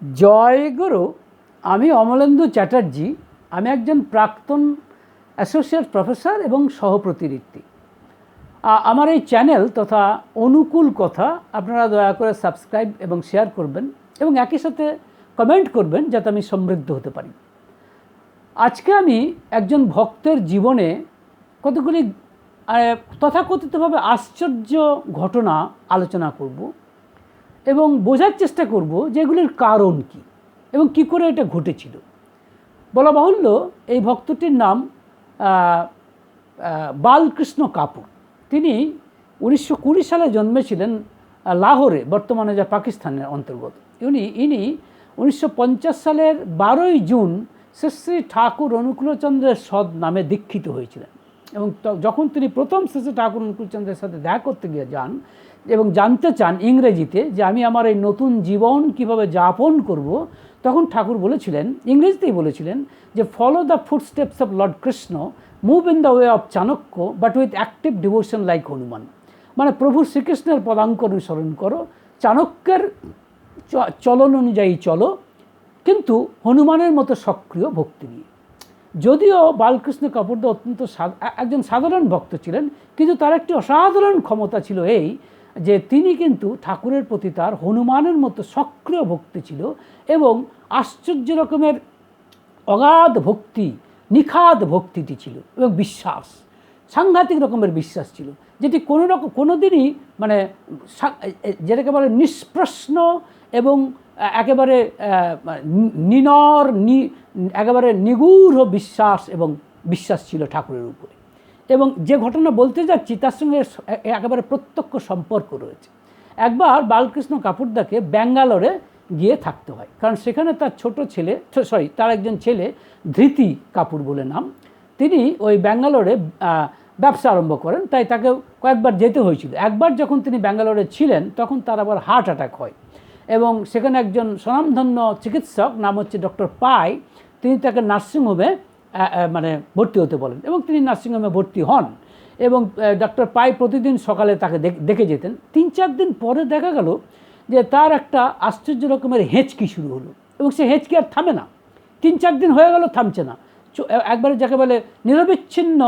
জয় গুরু। আমি অমলেন্দু চ্যাটার্জি। আমি একজন প্রাক্তন অ্যাসোসিয়েট প্রফেসর এবং সহপ্রতিনিধি। আমার এই চ্যানেল তথা অনুকূল কথা আপনারা দয়া করে সাবস্ক্রাইব এবং শেয়ার করবেন এবং একই সাথে কমেন্ট করবেন যাতে আমি সমৃদ্ধ হতে পারি। আজকে আমি একজন ভক্তের জীবনে কতগুলি তথাকথিতভাবে আশ্চর্য ঘটনা আলোচনা করব এবং বোঝার চেষ্টা করব যে এগুলির কারণ কী এবং কী করে এটা ঘটেছিল। বলা বাহুল্য, এই ভক্তটির নাম বালকৃষ্ণ কাপুর। তিনি 1920 সালে জন্মেছিলেন লাহোরে, বর্তমানে যা পাকিস্তানের অন্তর্গত। ইনি 1950 সালের 12ই জুন শ্রী শ্রী ঠাকুর অনুকূলচন্দ্রের সৎ নামে দীক্ষিত হয়েছিলেন এবং যখন তিনি প্রথম শ্রী শ্রী ঠাকুর অনুকূলচন্দ্রের সাথে দেখা করতে গিয়ে যান এবং জানতে চান ইংরেজিতে যে আমি আমার এই নতুন জীবন কিভাবে যাপন করব, তখন ঠাকুর বলেছিলেন, ইংরেজিতেই বলেছিলেন যে follow the footsteps of Lord Krishna, move in the way of Chanakya, but with active devotion like Hanuman. মানে প্রভু শ্রীকৃষ্ণের পদাঙ্ক অনুসরণ করো, চাণক্যের চলন অনুযায়ী চলো, কিন্তু হনুমানের মতো সক্রিয় ভক্তি নিয়ে। যদিও বালকৃষ্ণ কাপুরদা অত্যন্ত একজন সাধারণ ভক্ত ছিলেন, কিন্তু তার একটি অসাধারণ ক্ষমতা ছিল এই যে তিনি কিন্তু ঠাকুরের প্রতি তার হনুমানের মতো সক্রিয় ভক্তি ছিল এবং আশ্চর্য রকমের অগাধ ভক্তি, নিখাদ ভক্তিটি ছিল এবং বিশ্বাস, সাংঘাতিক রকমের বিশ্বাস ছিল, যেটি কোনো দিনই মানে যেটাকে বলে নিষ্প্রশ্ন এবং একেবারে একেবারে নিগূঢ় বিশ্বাস ছিল ঠাকুরের উপরে। এবং যে ঘটনা বলতে যাচ্ছি তার সঙ্গে একেবারে প্রত্যক্ষ সম্পর্ক রয়েছে। একবার বালকৃষ্ণ কাপুরদাকে ব্যাঙ্গালোরে গিয়ে থাকতে হয়, কারণ সেখানে তার তার একজন ছেলে ধৃতি কাপুর বলে নাম, তিনি ওই ব্যাঙ্গালোরে ব্যবসা আরম্ভ করেন, তাই তাকে কয়েকবার যেতে হয়েছিল। একবার যখন তিনি ব্যাঙ্গালোরে ছিলেন তখন তার আবার হার্ট অ্যাটাক হয় এবং সেখানে একজন স্বনামধন্য চিকিৎসক নাম হচ্ছে ডক্টর পাই, তিনি তাকে নার্সিংহোমে ভর্তি হতে বলেন এবং তিনি নার্সিংহোমে ভর্তি হন এবং ডক্টর পাই প্রতিদিন সকালে তাকে দেখে যেতেন। 3-4 দিন পরে দেখা গেল যে তার একটা আশ্চর্য রকমের হেঁচকি শুরু হলো এবং সে হেঁচকি আর থামে না। 3-4 দিন হয়ে গেল, থামছে না, একবারে যাকে বলে নিরবিচ্ছিন্ন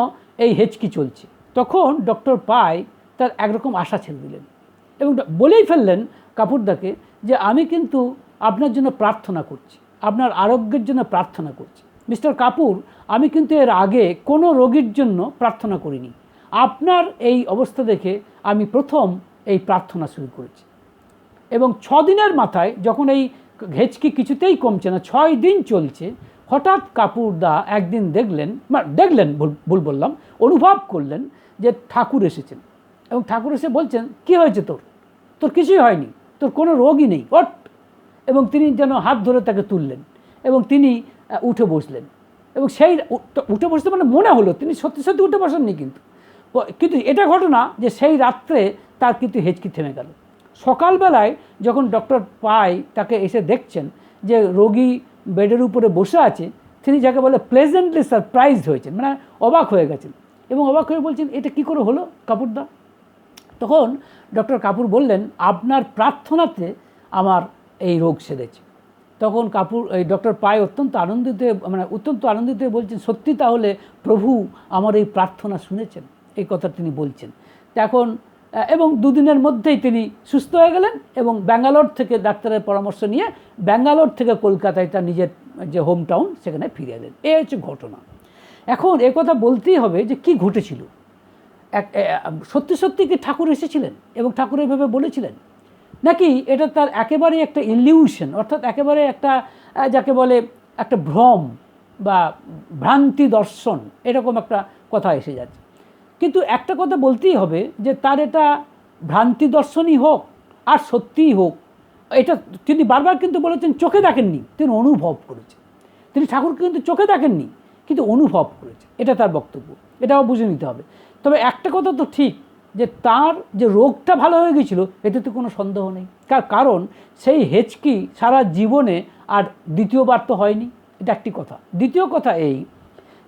এই হেঁচকি চলছে। তখন ডক্টর পাই তার একরকম আশা ছেড়ে দিলেন এবং বলেই ফেললেন কাপুরদাকে যে আমি কিন্তু আপনার জন্য প্রার্থনা করছি, আপনার আরোগ্যের জন্য প্রার্থনা করছি। মিস্টার কাপুর, আমি কিন্তু এর আগে কোনো রোগীর জন্য প্রার্থনা করিনি, আপনার এই অবস্থা দেখে আমি প্রথম এই প্রার্থনা শুরু করেছি। এবং 6 দিনের মাথায় যখন এই হেঁচকি কিছুতেই কমছে না, 6 দিন চলছে, হঠাৎ কাপুরদা একদিন অনুভব করলেন যে ঠাকুর এসেছেন এবং ঠাকুর এসে বলছেন, কি হয়েছে তোর কিছুই হয়নি, তোর কোনো রোগই নেই, ওঠ। এবং তিনি যেন হাত ধরে তাকে তুললেন এবং তিনি উঠে বসলেন এবং সেই উঠে বসতে মনে হলো তিনি সত্যি সত্যি উঠে বসেননি, কিন্তু এটা ঘটনা যে সেই রাত্রে তার কিন্তু হেঁচকি থেমে গেল। সকালবেলায় যখন ডক্টর পাই তাকে এসে দেখছেন যে রোগী বেডের উপরে বসে আছে, তিনি যাকে বলে প্লেজেন্টলি সারপ্রাইজড হয়েছেন, মানে অবাক হয়ে গেছেন এবং অবাক হয়ে বলছেন, এটা কি করে হলো কাপুরদা? তখন ডক্টর কাপুর বললেন, আপনার প্রার্থনাতে আমার এই রোগ সেরেছে। তখন এই ডক্টর পাই অত্যন্ত আনন্দিত বলছেন, সত্যি তাহলে প্রভু আমার এই প্রার্থনা শুনেছেন, এই কথা তিনি বলছেন। এখন এবং 2 দিনের মধ্যেই তিনি সুস্থ হয়ে গেলেন এবং ব্যাঙ্গালোর থেকে ডাক্তারের পরামর্শ নিয়ে ব্যাঙ্গালোর থেকে কলকাতায় তার নিজের যে হোম টাউন সেখানে ফিরে এলেন। এই হচ্ছে ঘটনা। এখন কথা বলতেই হবে যে কি ঘটেছিল। সত্যি কি ঠাকুর এসেছিলেন এবং ঠাকুর এভাবে বলেছিলেন, নাকি এটা তার একেবারে একটা ইলিউশন, অর্থাৎ একেবারে একটা যাকে বলে একটা ভ্রম বা ভ্রান্তি দর্শন, এরকম একটা কথা এসে যাচ্ছে। কিন্তু একটা কথা বলতেই হবে যে তার এটা ভ্রান্তি দর্শনই হোক আর সত্যিই হোক, এটা তিনি বারবার কিন্তু বলেছেন চোখে দেখেননি, তিনি অনুভব করেছেন। তিনি ঠাকুরকে কিন্তু চোখে দেখেননি, কিন্তু অনুভব করেছে, এটা তার বক্তব্য, এটাও বুঝে নিতে হবে। তবে একটা কথা তো ঠিক যে তার যে রোগটা ভালো হয়ে গেছিল এতে তো কোনো সন্দেহ নেই, কারণ সেই হেঁচকি সারা জীবনে আর দ্বিতীয়বার তো হয়নি, এটা একটি কথা। দ্বিতীয় কথা এই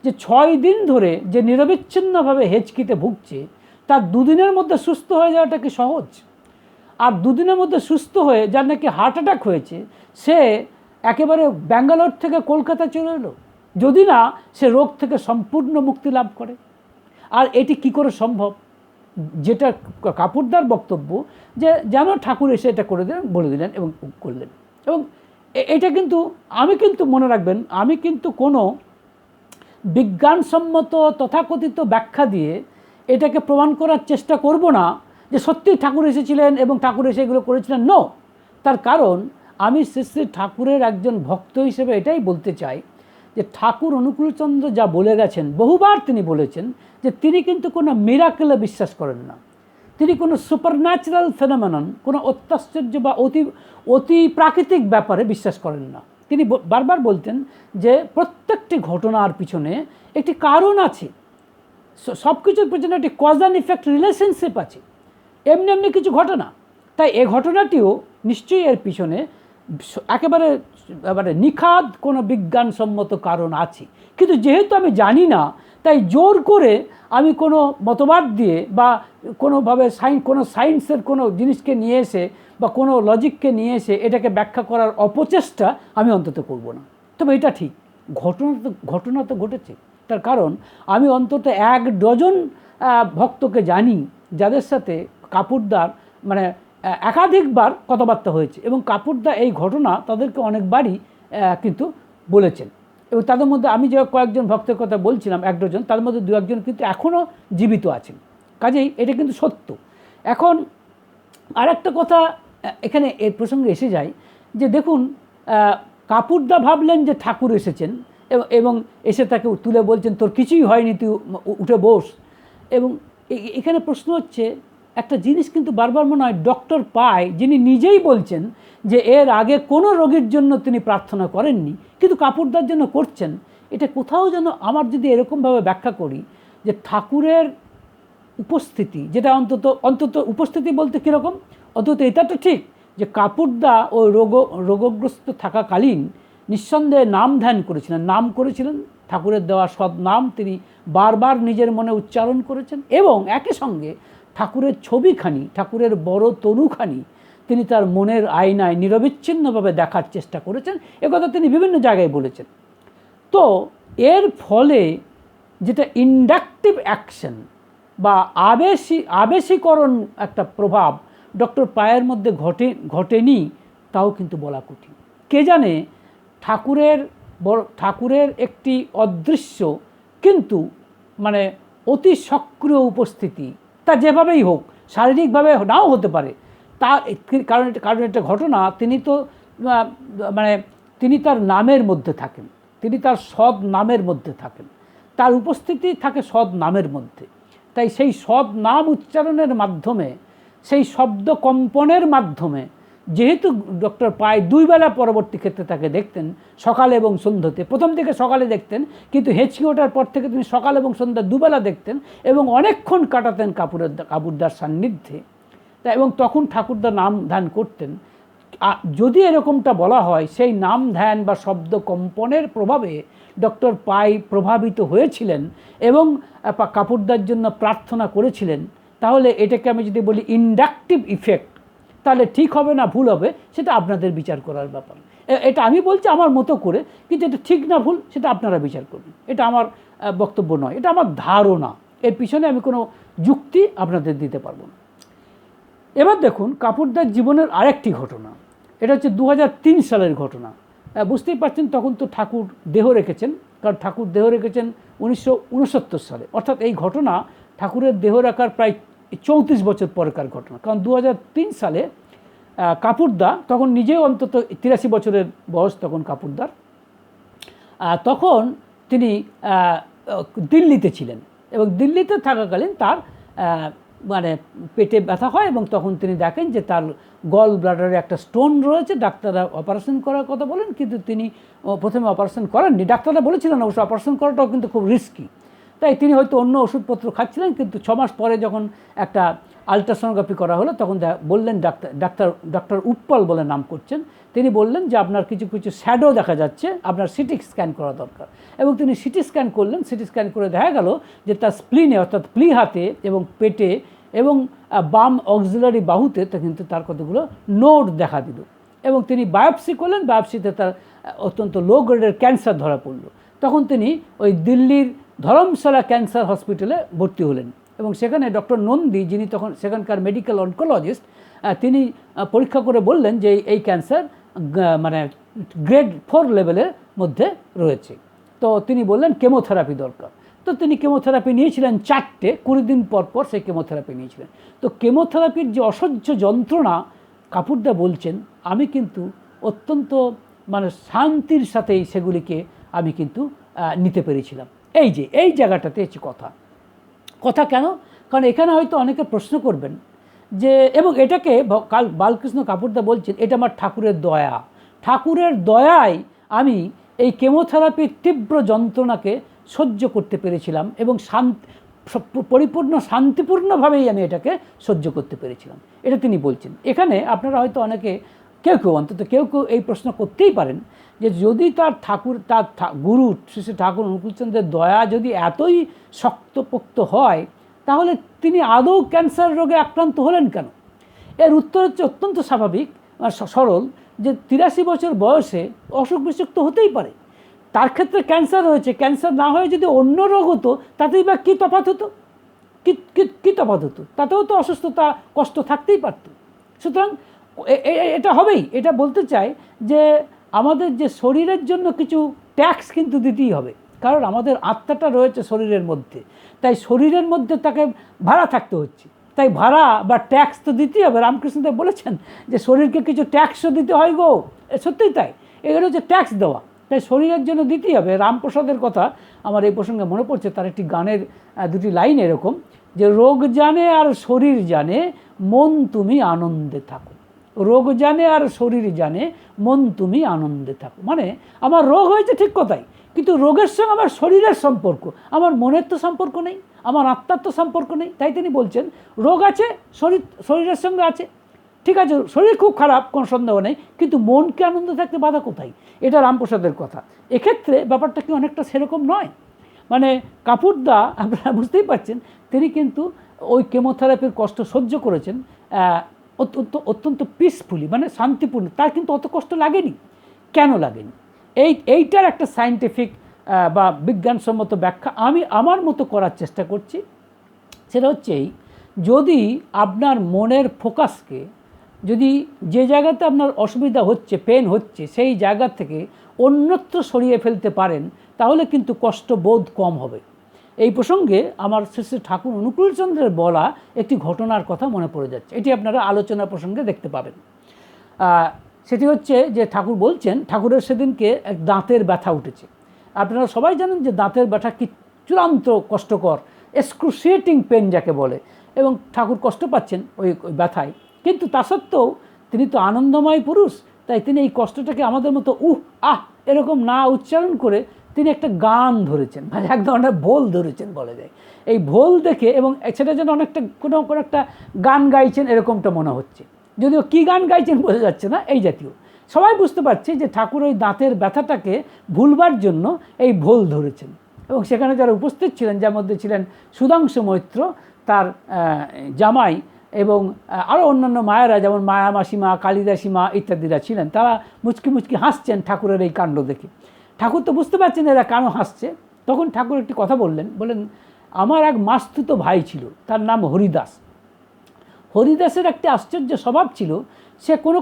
যে 6 দিন ধরে যে নিরবিচ্ছিন্নভাবে হেঁচকিতে ভুগছে, তার 2 দিনের মধ্যে সুস্থ হয়ে যাওয়াটা কি সহজ? আর 2 দিনের মধ্যে সুস্থ হয়ে যার নাকি হার্ট অ্যাটাক হয়েছে, সে একেবারে ব্যাঙ্গালোর থেকে কলকাতা চলে এলো, যদি না সে রোগ থেকে সম্পূর্ণ মুক্তি লাভ করে। আর এটি কি করে সম্ভব? যেটা কাপুরদার বক্তব্য যে যেন ঠাকুর এসে এটা করে দিলেন, বলে দিলেন এবং করলেন। এবং এটা কিন্তু আমি কিন্তু মনে রাখবেন, আমি কিন্তু কোনো বিজ্ঞানসম্মত তথাকথিত ব্যাখ্যা দিয়ে এটাকে প্রমাণ করার চেষ্টা করব না যে সত্যিই ঠাকুর এসেছিলেন এবং ঠাকুর এসে এগুলো করেছিলেন। নো, তার কারণ আমি শ্রী শ্রী ঠাকুরের একজন ভক্ত হিসেবে এটাই বলতে চাই যে ঠাকুর অনুকূলচন্দ্র যা বলে গেছেন, বহুবার তিনি বলেছেন যে তিনি কিন্তু কোনো মিরাকেলে বিশ্বাস করেন না, তিনি কোনো সুপারন্যাচারাল ফেনোমেনন, কোনো অত্যাশ্চর্য বা অতি প্রাকৃতিক ব্যাপারে বিশ্বাস করেন না। তিনি বারবার বলতেন যে প্রত্যেকটি ঘটনার পিছনে একটি কারণ আছে, সব কিছুর পিছনে একটি কজ অ্যান্ড ইফেক্ট রিলেশনশিপ আছে, এমনি এমনি কিছু ঘটনা। তাই এ ঘটনাটিও নিশ্চয়ই এর পিছনে একেবারে নিখাদ কোনো বিজ্ঞানসম্মত কারণ আছে। কিন্তু যেহেতু আমি জানি না, তাই জোর করে আমি কোনো মতবাদ দিয়ে বা কোনোভাবে কোনো সায়েন্সের কোনো জিনিসকে নিয়ে এসে বা কোনো লজিককে নিয়ে এসে এটাকে ব্যাখ্যা করার অপচেষ্টা আমি অন্তত করব না। তবে এটা ঠিক, ঘটনা তো ঘটেছে। তার কারণ আমি অন্তত 1 ডজন ভক্তকে জানি যাদের সাথে কাপুরদার মানে একাধিকবার কথাবার্তা হয়েছে, এবং কাপুরদা এই ঘটনা তাদেরকে অনেকবারই কিন্তু বলেছেন। এবং তাদের মধ্যে আমি যে কয়েকজন ভক্তের কথা বলছিলাম 1 ডজন, তার মধ্যে 2-1 জন কিন্তু এখনও জীবিত আছেন। কাজেই এটা কিন্তু সত্য। এখন আরেকটা কথা এখানে এর প্রসঙ্গে এসে যায় যে দেখুন, কাপুরদা ভাবলেন যে ঠাকুর এসেছেন এবং এসে তাকে তুলে বলছেন তোর কিছুই হয়নি, তুই উঠে বস। এবং এখানে প্রশ্ন হচ্ছে, একটা জিনিস কিন্তু বারবার মনে হয় ডক্টর পাই, যিনি নিজেই বলছেন যে এর আগে কোনো রোগীর জন্য তিনি প্রার্থনা করেননি, কিন্তু কাপুরদার জন্য করছেন। এটা কোথাও যেন আমার যদি এরকমভাবে ব্যাখ্যা করি যে ঠাকুরের উপস্থিতি, যেটা অন্তত উপস্থিতি বলতে কীরকম, অন্তত এটা তো ঠিক যে কাপুরদা ওই রোগগ্রস্ত থাকাকালীন নিঃসন্দেহে নাম ধ্যান করেছিলেন, নাম করেছিলেন, ঠাকুরের দেওয়া সৎ নাম তিনি বারবার নিজের মনে উচ্চারণ করেছেন, এবং একই সঙ্গে ঠাকুরের ছবিখানি, ঠাকুরের বড় তনুখানি তিনি তার মনের আয়নায় নিরবিচ্ছিন্নভাবে দেখার চেষ্টা করেছেন। একথা তিনি বিভিন্ন জায়গায় বলেছেন। তো এর ফলে যেটা ইন্ডাকটিভ অ্যাকশন বা আবেশীকরণ একটা প্রভাব ডক্টর পায়ের মধ্যে ঘটেনি তাও কিন্তু বলা কঠিন। কে জানে, ঠাকুরের একটি অদৃশ্য কিন্তু মানে অতি সক্রিয় উপস্থিতি, তা যেভাবেই হোক, শারীরিকভাবে নাও হতে পারে, তা কারণ একটা ঘটনা, তিনি তার নামের মধ্যে থাকেন, তিনি তার সৎ নামের মধ্যে থাকেন, তার উপস্থিতি থাকে সৎ নামের মধ্যে। তাই সেই সৎ নাম উচ্চারণের মাধ্যমে, সেই শব্দ কম্পনের মাধ্যমে, যেহেতু ডক্টর পাই 2 বেলা পরবর্তী ক্ষেত্রে তাকে দেখতেন, সকালে এবং সন্ধ্যাতে। প্রথম থেকে সকালে দেখতেন, কিন্তু হেঁচকি ওঠার পর থেকে তিনি সকাল এবং সন্ধ্যা 2 বেলা দেখতেন এবং অনেকক্ষণ কাটাতেন কাপুরদার সান্নিধ্যে। তা এবং তখন ঠাকুরদার নাম ধ্যান করতেন। যদি এরকমটা বলা হয় সেই নাম ধ্যান বা শব্দ কম্পনের প্রভাবে ডক্টর পাই প্রভাবিত হয়েছিলেন এবং কাপুরদার জন্য প্রার্থনা করেছিলেন, তাহলে এটাকে আমি যদি বলি ইন্ডাকটিভ ইফেক্ট, তাহলে ঠিক হবে না ভুল হবে সেটা আপনাদের বিচার করার ব্যাপার। এটা আমি বলছি আমার মতো করে, কিন্তু এটা ঠিক না ভুল সেটা আপনারা বিচার করবেন। এটা আমার বক্তব্য নয়, এটা আমার ধারণা। এর পিছনে আমি কোনো যুক্তি আপনাদের দিতে পারবো না। এবার দেখুন কাপুরদার জীবনের আরেকটি ঘটনা, এটা হচ্ছে 2003 সালের ঘটনা। বুঝতেই পারছেন তখন তো ঠাকুর দেহ রেখেছেন, কারণ ঠাকুর দেহ রেখেছেন 1969 সালে, অর্থাৎ এই ঘটনা ঠাকুরের দেহ রাখার প্রায় 34 বছর পরেকার ঘটনা। কারণ 2003 সালে কাপুরদা তখন নিজেও অন্তত 83 বছরের বয়স তখন কাপুরদার, তখন তিনি দিল্লিতে ছিলেন এবং দিল্লিতে থাকাকালীন তার পেটে ব্যথা হয় এবং তখন তিনি দেখেন যে তার গল ব্লাডারে একটা স্টোন রয়েছে। ডাক্তাররা অপারেশন করার কথা বলেন, কিন্তু তিনি প্রথমে অপারেশন করেননি। ডাক্তাররা বলেছিলেন অবশ্য অপারেশন করাটাও কিন্তু খুব রিস্কি, তাই তিনি হয়তো অন্য ওষুধপত্র খাচ্ছিলেন। কিন্তু 6 মাস পরে যখন একটা আলট্রাসোনোগ্রাফি করা হলো, তখন বললেন ডাক্তার উপ্পল বলে নাম করছেন, তিনি বললেন যে আপনার কিছু শ্যাডো দেখা যাচ্ছে, আপনার সিটি স্ক্যান করা দরকার। এবং তিনি সিটি স্ক্যান করলেন। সিটি স্ক্যান করে দেখা গেল যে তার স্প্লিনে, অর্থাৎ প্লিহাতে এবং পেটে এবং বাম অক্সিলারি বাহুতে কিন্তু তার কতগুলো নোড দেখা দিল। এবং তিনি বায়োপসি করলেন, বায়োপসিতে তার অত্যন্ত লো গ্রেডের ক্যান্সার ধরা পড়ল। তখন তিনি ওই দিল্লির ধরমশালা ক্যান্সার হসপিটালে ভর্তি হলেন এবং সেখানে ডক্টর নন্দী, যিনি তখন সেখানকার মেডিকেল অনকোলজিস্ট, তিনি পরীক্ষা করে বললেন যে এই ক্যান্সার মানে গ্রেড 4 লেভেলের মধ্যে রয়েছে। তো তিনি বললেন কেমোথেরাপি দরকার। তো তিনি কেমোথেরাপি নিয়েছিলেন 4টে, 20 দিন পর পর সেই কেমোথেরাপি নিয়েছিলেন। তো কেমোথেরাপির যে অসহ্য যন্ত্রণা, কাপুরদা বলছেন আমি কিন্তু অত্যন্ত মানে শান্তির সাথেই সেগুলিকে আমি কিন্তু নিতে পেরেছিলাম। এই জায়গাটাতে হচ্ছে কথা কেন? কারণ এখানে হয়তো অনেকে প্রশ্ন করবেন যে, এবং এটাকে বালকৃষ্ণ কাপুরদা বলছেন এটা আমার ঠাকুরের দয়া, ঠাকুরের দয়ায় আমি এই কেমোথেরাপির তীব্র যন্ত্রণাকে সহ্য করতে পেরেছিলাম এবং পরিপূর্ণ শান্তিপূর্ণভাবেই আমি এটাকে সহ্য করতে পেরেছিলাম, এটা তিনি বলছেন। এখানে আপনারা হয়তো অনেকে কেউ কেউ এই প্রশ্ন করতেই পারেন যে যদি তার গুরু শ্রী শ্রী ঠাকুর অনুকূলচন্দ্রের দয়া যদি এতই শক্তপোক্ত হয়, তাহলে তিনি আদৌ ক্যান্সার রোগে আক্রান্ত হলেন কেন? এর উত্তর হচ্ছে অত্যন্ত স্বাভাবিক, সরল, যে 83 বছর বয়সে অসুখ বিসুখ তো হতেই পারে। তার ক্ষেত্রে ক্যান্সার হয়েছে, ক্যান্সার না হয়ে যদি অন্য রোগ হতো তাতেই বা কী তফাৎ হতো? কী তফাৎ হতো? তাতেও তো অসুস্থতা, কষ্ট থাকতেই পারত। সুতরাং এটা হবেই। এটা বলতে চাই যে আমাদের যে শরীরের জন্য কিছু ট্যাক্স কিন্তু দিতেই হবে, কারণ আমাদের আত্মাটা রয়েছে শরীরের মধ্যে, তাই শরীরের মধ্যে তাকে ভাড়া থাকতে হচ্ছে, তাই ভাড়া বা ট্যাক্স তো দিতেই হবে। রামকৃষ্ণদেব বলেছেন যে শরীরকে কিছু ট্যাক্সও দিতে হয় গো, সত্যিই তাই, এগুলো হচ্ছে ট্যাক্স দেওয়া, তাই শরীরের জন্য দিতেই হবে। রামপ্রসাদের কথা আমার এই প্রসঙ্গে মনে পড়ছে, তার একটি গানের 2টি লাইন এরকম যে রোগ জানে আর শরীর জানে মন তুমি আনন্দে থাকো, রোগ জানে আর শরীর জানে মন তুমি আনন্দে থাকো। মানে আমার রোগ হয়েছে ঠিক কথাই, কিন্তু রোগের সঙ্গে আমার শরীরের সম্পর্ক, আমার মনের তো সম্পর্ক নেই, আমার আত্মার তো সম্পর্ক নেই। তাই তিনি বলছেন রোগ আছে, শরীরের সঙ্গে আছে, ঠিক আছে, শরীর খুব খারাপ, কোনো সন্দেহ নেই, কিন্তু মনকে আনন্দ থাকতে বাধা কোথায়? এটা রামপ্রসাদের কথা। এক্ষেত্রে ব্যাপারটা কি অনেকটা সেরকম নয়? মানে কাপুরদা, আপনারা বুঝতেই পারছেন, তিনি কিন্তু ওই কেমোথেরাপির কষ্ট সহ্য করেছেন অত্যন্ত পিসফুলি, মানে শান্তিপূর্ণ। তার কিন্তু অত কষ্ট লাগেনি। কেন লাগেনি? এইটার একটা সায়েন্টিফিক বা বিজ্ঞানসম্মত ব্যাখ্যা আমি আমার মতো করার চেষ্টা করছি। সেটা হচ্ছে এই, যদি আপনার মনের ফোকাসকে যদি যে জায়গাতে আপনার অসুবিধা হচ্ছে, পেন হচ্ছে, সেই জায়গা থেকে অন্যত্র সরিয়ে ফেলতে পারেন, তাহলে কিন্তু কষ্ট বোধ কম হবে। এই প্রসঙ্গে আমার শ্রী শ্রী ঠাকুর অনুকূলচন্দ্রের বলা একটি ঘটনার কথা মনে পড়ে যাচ্ছে, এটি আপনারা আলোচনা প্রসঙ্গে দেখতে পাবেন। সেটি হচ্ছে যে ঠাকুর বলছেন ঠাকুরের সেদিনকে এক দাঁতের ব্যথা উঠেছে। আপনারা সবাই জানেন যে দাঁতের ব্যথা কি চূড়ান্ত কষ্টকর, এক্সক্রুশিয়েটিং পেন যাকে বলে, এবং ঠাকুর কষ্ট পাচ্ছেন ওই ব্যথায়। কিন্তু তা সত্ত্বেও তিনি তো আনন্দময় পুরুষ, তাই তিনি এই কষ্টটাকে আমাদের মতো এরকম না উচ্চারণ করে তিনি একটা গান ধরেছেন, মানে এক ধরনের ভোল ধরেছেন বলা যায়। এই ভোল দেখে, এবং সেটা যেন অনেকটা কোনো একটা গান গাইছেন এরকমটা মনে হচ্ছে, যদিও কী গান গাইছেন বোঝা যাচ্ছে না, এই জাতীয়। সবাই বুঝতে পারছে যে ঠাকুর ওই দাঁতের ব্যথাটাকে ভুলবার জন্য এই ভোল ধরেছেন। এবং সেখানে যারা উপস্থিত ছিলেন, যার মধ্যে ছিলেন সুধাংশু মৈত্র, তার জামাই, এবং আরও অন্যান্য মায়েরা, যেমন মায়া মাসিমা, কালিদাসী মা ইত্যাদিরা ছিলেন, তারা মুচকি মুচকি হাসছেন ঠাকুরের এই কাণ্ড দেখে। ঠাকুর তো বুঝতে পারছেন এরা কেন হাসছে। তখন ঠাকুর একটি কথা বললেন, আমার এক মাস্তুত ভাই ছিল, তার নাম হরিদাস। হরিদাসের একটি আশ্চর্য স্বভাব ছিল, সে কোনো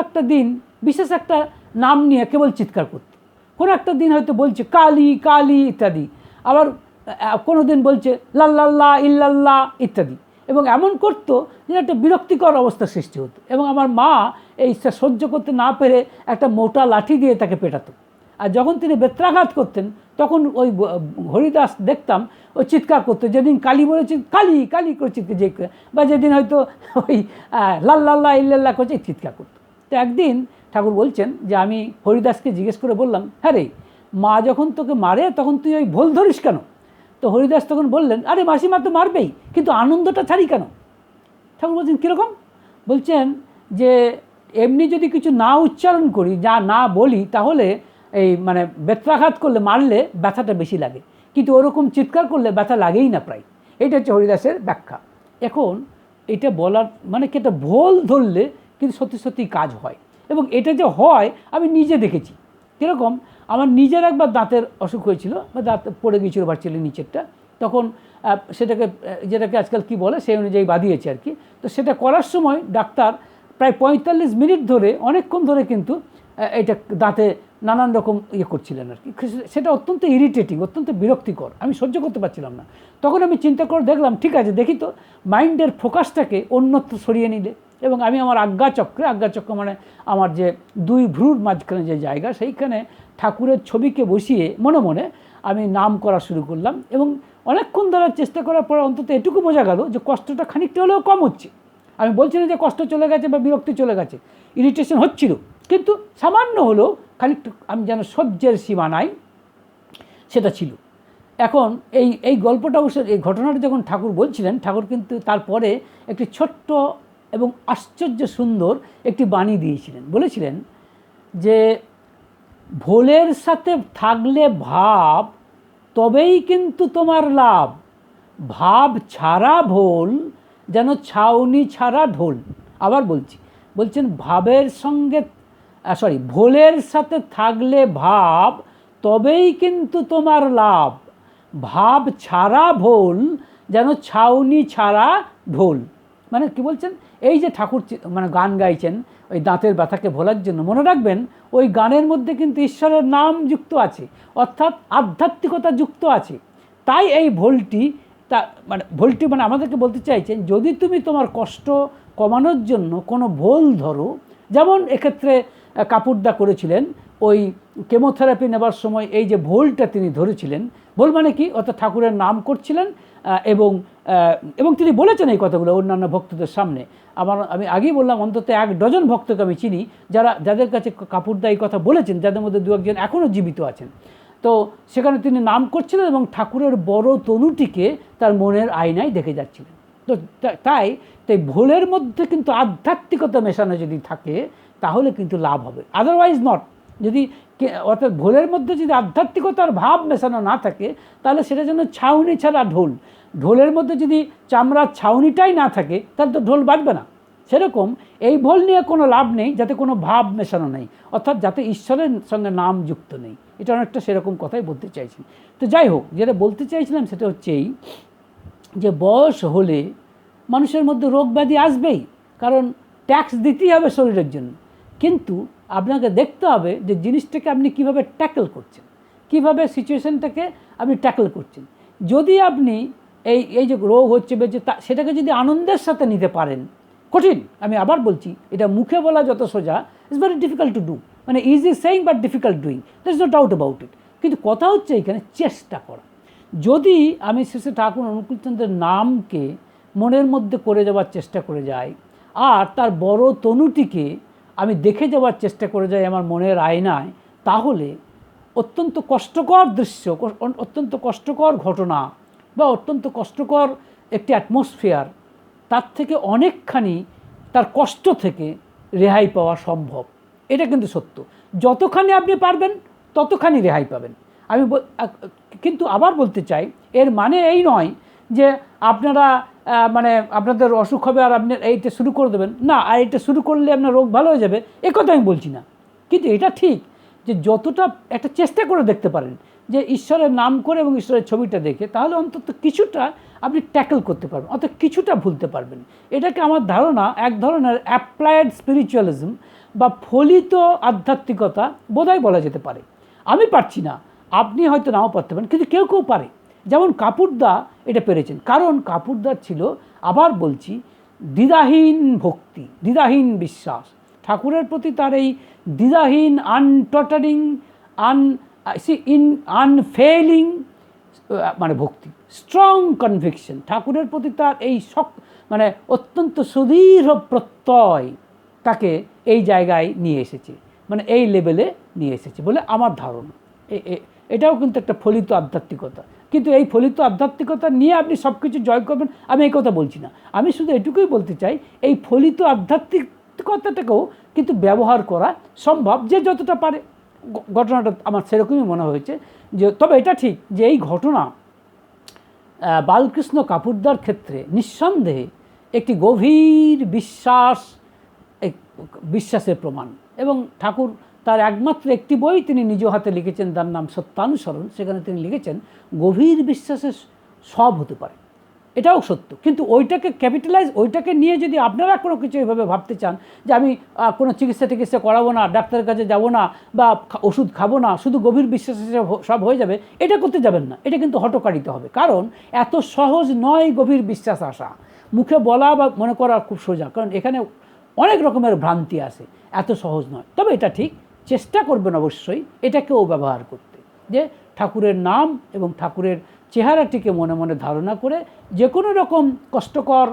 একটা দিন বিশেষ একটা নাম নিয়ে কেবল চিৎকার করত। কোনো একটা দিন হয়তো বলছে কালী কালী ইত্যাদি, আবার কোনো দিন বলছে লাল্লাল্লাহ ইল্লাল্লাহ ইত্যাদি, এবং এমন করতো যে একটা বিরক্তিকর অবস্থা সৃষ্টি হতো। এবং আমার মা এই সহ্য করতে না পেরে একটা মোটা লাঠি দিয়ে তাকে পেটাতো। আর যখন তিনি বেত্রাঘাত করতেন, তখন ওই হরিদাস দেখতাম ওই চিৎকার করতো, যেদিন কালী বলেছে কালী কালী করে চিৎকার, বা যেদিন হয়তো ওই লাল্লাল্লাহ ইল্লাল্লাহ করছে চিৎকার করতো। তো একদিন ঠাকুর বলছেন যে আমি হরিদাসকে জিজ্ঞেস করে বললাম, হ্যাঁ রে, মা যখন তোকে মারে তখন তুই ওই ভোল ধরিস কেন? তো হরিদাস তখন বললেন, আরে মাসিমা তো মারবেই, কিন্তু আনন্দটা ছাড়ি কেন? ঠাকুর বলছেন কীরকম? বলছেন যে এমনি যদি কিছু না উচ্চারণ করি, যা না বলি, তাহলে এই মানে বেত্রাঘাত করলে, মারলে ব্যথাটা বেশি লাগে, কিন্তু ওরকম চিৎকার করলে ব্যথা লাগেই না প্রায়। এটা হচ্ছে হরিদাসের ব্যাখ্যা। এখন এটা বলার মানে কি, একটা ভোল ধরলে কিন্তু সত্যি সত্যি কাজ হয়। এবং এটা যে হয় আমি নিজে দেখেছি। কীরকম, আমার নিজের একবার দাঁতের অসুখ হয়েছিল, বা দাঁত পড়ে গিয়েছিল ভার্চুয়ালি নিচেরটা, তখন সেটাকে যেটাকে আজকাল কি বলে সেই অনুযায়ী বাদিয়েছে আর কি। তো সেটা করার সময় ডাক্তার প্রায় 45 মিনিট ধরে, অনেকক্ষণ ধরে কিন্তু এটা দাঁতে নানান রকম করছিলেন আর কি। সেটা অত্যন্ত ইরিটেটিং, অত্যন্ত বিরক্তিকর, আমি সহ্য করতে পারছিলাম না। তখন আমি চিন্তা করে দেখলাম, ঠিক আছে দেখি তো মাইন্ডের ফোকাসটাকে অন্যত্র সরিয়ে নিলে, এবং আমি আমার আজ্ঞাচক্র মানে আমার যে দুই ভ্রুর মাঝখানে যে জায়গা, সেইখানে ঠাকুরের ছবিকে বসিয়ে মনে মনে আমি নাম করা শুরু করলাম। এবং অনেকক্ষণ ধরে চেষ্টা করার পর অন্তত এটুকু বোঝা গেল যে কষ্টটা খানিকটা হলেও কম হচ্ছে। আমি বলছি না যে কষ্ট চলে গেছে বা বিরক্তি চলে গেছে, ইরিটেশন হচ্ছিল, কিন্তু সামান্য হলেও খানিকটা আমি যেন সহ্যের সীমা নাই সেটা ছিল। এখন এই গল্পটা অবশ্য, এই ঘটনাটা যখন ঠাকুর বলছিলেন, ঠাকুর কিন্তু তারপরে একটি ছোট্ট এবং আশ্চর্য সুন্দর একটি বাণী দিয়েছিলেন। বলেছিলেন যে ভোলের সাথে থাকলে ভাব, তবেই কিন্তু তোমার লাভ, ভাব ছাড়া ভোল যেন ছাউনি ছাড়া ঢোল। আবার বলছেন ভাবের সঙ্গে ভোলের সাথে থাকলে ভাব, তবেই কিন্তু তোমার লাভ, ভাব ছাড়া ভোল যেন ছাউনি ছাড়া ঢোল। মানে কি বলছেন, এই যে ঠাকুর মানে গান গাইছেন ওই দাঁতের ব্যথাকে ভোলার জন্য, মনে রাখবেন ওই গানের মধ্যে কিন্তু ঈশ্বরের নাম যুক্ত আছে, অর্থাৎ আধ্যাত্মিকতা যুক্ত আছে। তাই এই ভোলটি মানে আমাদেরকে বলতে চাইছেন, যদি তুমি তোমার কষ্ট কমানোর জন্য কোনো ভোল ধরো, যেমন এক্ষেত্রে কাপুরদা করেছিলেন, ওই কেমোথেরাপি নেবার সময় এই যে ভোলটা তিনি ধরেছিলেন। ভোল মানে কি, অর্থাৎ ঠাকুরের নাম করছিলেন, এবং তিনি বলেছেন এই কথাগুলো অন্যান্য ভক্তদের সামনে। আমি আগেই বললাম অন্তত 1 ডজন ভক্তকে আমি চিনি যাদের কাছে কাপুরদা এই কথা বলেছেন, যাদের মধ্যে 2-1 এখনও জীবিত আছেন। তো সেখানে তিনি নাম করছিলেন এবং ঠাকুরের বড় তনুটিকে তার মনের আয়নায় দেখে যাচ্ছিলেন। তো তাই ভোলের মধ্যে কিন্তু আধ্যাত্মিকতা মেশানো যদি থাকে তাহলে কিন্তু লাভ হবে, আদারওয়াইজ নট। যদি অর্থাৎ ভোলের মধ্যে যদি আধ্যাত্মিকতার ভাব মেশানো না থাকে, তাহলে সেটা যেন ছাউনি ছাড়া ঢোল। ঢোলের মধ্যে যদি চামড়ার ছাউনিটাই না থাকে, তাহলে তো ঢোল বাজবে না। সেরকম এই ভোল নিয়ে কোনো লাভ নেই যাতে কোনো ভাব মেশানো নেই, অর্থাৎ যাতে ঈশ্বরের সঙ্গে নাম যুক্ত নেই। এটা অনেকটা সেরকম কথাই বলতে চাইছি। তো যাই হোক, যেটা বলতে চাইছিলাম সেটা হচ্ছে এই যে বয়স হলে মানুষের মধ্যে রোগ ব্যাধি আসবেই, কারণ ট্যাক্স দিতেই হবে শরীরের জন্য। কিন্তু আপনাকে দেখতে হবে যে জিনিসটাকে আপনি কীভাবে ট্যাকল করছেন, কীভাবে সিচুয়েশানটাকে আপনি ট্যাকল করছেন। যদি আপনি এই যে রোগ হচ্ছে বেঁচে সেটাকে যদি আনন্দের সাথে নিতে পারেন, কঠিন, আমি আবার বলছি, এটা মুখে বলা যত সোজা, it's very difficult to do, মানে easy saying but difficult doing, there is no doubt about it. কিন্তু কথা হচ্ছে এখানে চেষ্টা করা। যদি আমি শেষে ঠাকুর অনুকূলচন্দ্রের নামকে মনের মধ্যে করে যাওয়ার চেষ্টা করে যাই, আর তার বড় তনুটিকে আমি দেখে যাওয়ার চেষ্টা করে যাই আমার মনের আয়নায়, তাহলে অত্যন্ত কষ্টকর দৃশ্য, অত্যন্ত কষ্টকর ঘটনা বা অত্যন্ত কষ্টকর একটি অ্যাটমসফিয়ার, তার থেকে অনেকখানি তার কষ্ট থেকে রেহাই পাওয়া সম্ভব। এটা কিন্তু সত্য, যতখানি আপনি পারবেন ততখানি রেহাই পাবেন। কিন্তু আবার বলতে চাই, এর মানে এই নয় যে আপনারা মানে আপনাদের অসুখ হবে আর আপনি এইটা শুরু করে দেবেন না, আর এটা শুরু করলে আপনার রোগ ভালো হয়ে যাবে, এ কথা আমি বলছি না। কিন্তু এটা ঠিক যে যতটা একটা চেষ্টা করে দেখতে পারেন যে ঈশ্বরের নাম করে এবং ঈশ্বরের ছবিটা দেখে, তাহলে অন্তত কিছুটা আপনি ট্যাকল করতে পারবেন, অর্থাৎ কিছুটা ভুলতে পারবেন। এটাকে আমার ধারণা এক ধরনের অ্যাপ্লায়েড স্পিরিচুয়ালিজম বা ফলিত আধ্যাত্মিকতা বোধহয় বলা যেতে পারে। আমি পারছি না, আপনি হয়তো নাও পারতে পারেন, কিন্তু কেউ কেউ পারে। যেমন কাপুরদা এটা পেরেছেন, কারণ কাপুরদার ছিল, আবার বলছি, দ্বিধাহীন ভক্তি, দ্বিধাহীন বিশ্বাস ঠাকুরের প্রতি, তার এই দ্বিধাহীন আনটটারিং আনফেইলিং মানে ভক্তি, স্ট্রং কনভিকশন ঠাকুরের প্রতি, তার এই মানে অত্যন্ত সুদৃঢ় প্রত্যয় তাকে এই জায়গায় নিয়ে এসেছে, মানে এই লেভেলে নিয়ে এসেছে বলে আমার ধারণা। এটাও কিন্তু একটা ফলিত আধ্যাত্মিকতা। কিন্তু এই ফলিত আধ্যাত্মিকতা নিয়ে আপনি সব কিছু জয় করবেন, আমি এই কথা বলছি না। আমি শুধু এটুকুই বলতে চাই, এই ফলিত আধ্যাত্মিকতাটাকেও কিন্তু ব্যবহার করা সম্ভব, যে যতটা পারে। ঘটনাটা আমার সেরকমই মনে হয়েছে। যে তবে এটা ঠিক যে এই ঘটনা বালকৃষ্ণ কাপুরদার ক্ষেত্রে নিঃসন্দেহে একটি গভীর বিশ্বাস বিশ্বাসের প্রমাণ। এবং ঠাকুর তার একমাত্র একটি বই তিনি নিজ হাতে লিখেছেন, তার নাম সত্যানুসরণ। সেখানে তিনি লিখেছেন গভীর বিশ্বাসের সব হতে পারে, এটাও সত্য, কিন্তু ওইটাকে ক্যাপিটালাইজ, ওইটাকে নিয়ে যদি আপনারা কোনো কিছু এইভাবে ভাবতে চান যে আমি কোনো চিকিৎসা করাবো না, ডাক্তারের কাছে যাব না, বা ওষুধ খাবো না, শুধু গভীর বিশ্বাসে সব হয়ে যাবে, এটা করতে যাবেন না। এটা কিন্তু হঠকারিতা হবে, কারণ এত সহজ নয় গভীর বিশ্বাস আসা। মুখে বলা বা মনে করা খুব সোজা, কারণ এখানে অনেক রকমের ভ্রান্তি আছে, এত সহজ নয়। তবে এটা ঠিক, চেষ্টা করবেন অবশ্যই এটাকেও ব্যবহার করতে, যে ঠাকুরের নাম এবং ঠাকুরের চেহারাটিকে মনে মনে ধারণা করে যে কোনো রকম কষ্টকর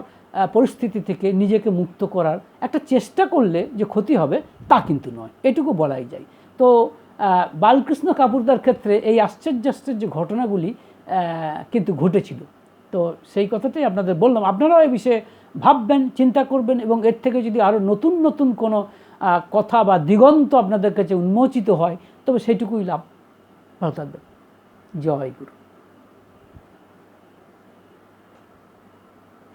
পরিস্থিতি থেকে নিজেকে মুক্ত করার একটা চেষ্টা করলে যে ক্ষতি হবে তা কিন্তু নয়, এটুকু বলাই যায়। তো বালকৃষ্ণ কাপুরদার ক্ষেত্রে এই আশ্চর্য ঘটনাগুলি কিন্তু ঘটেছিল। তো সেই কথাটাই আপনাদের বললাম, আপনারাও এই বিষয়ে ভাববেন, চিন্তা করবেন, এবং এর থেকে যদি আরও নতুন নতুন কোনো কথা বা দিগন্ত আপনাদের কাছে উন্মোচিত হয় তবে সেইটুকুই লাভ। ভালো থাকবেন। জয় গুরু।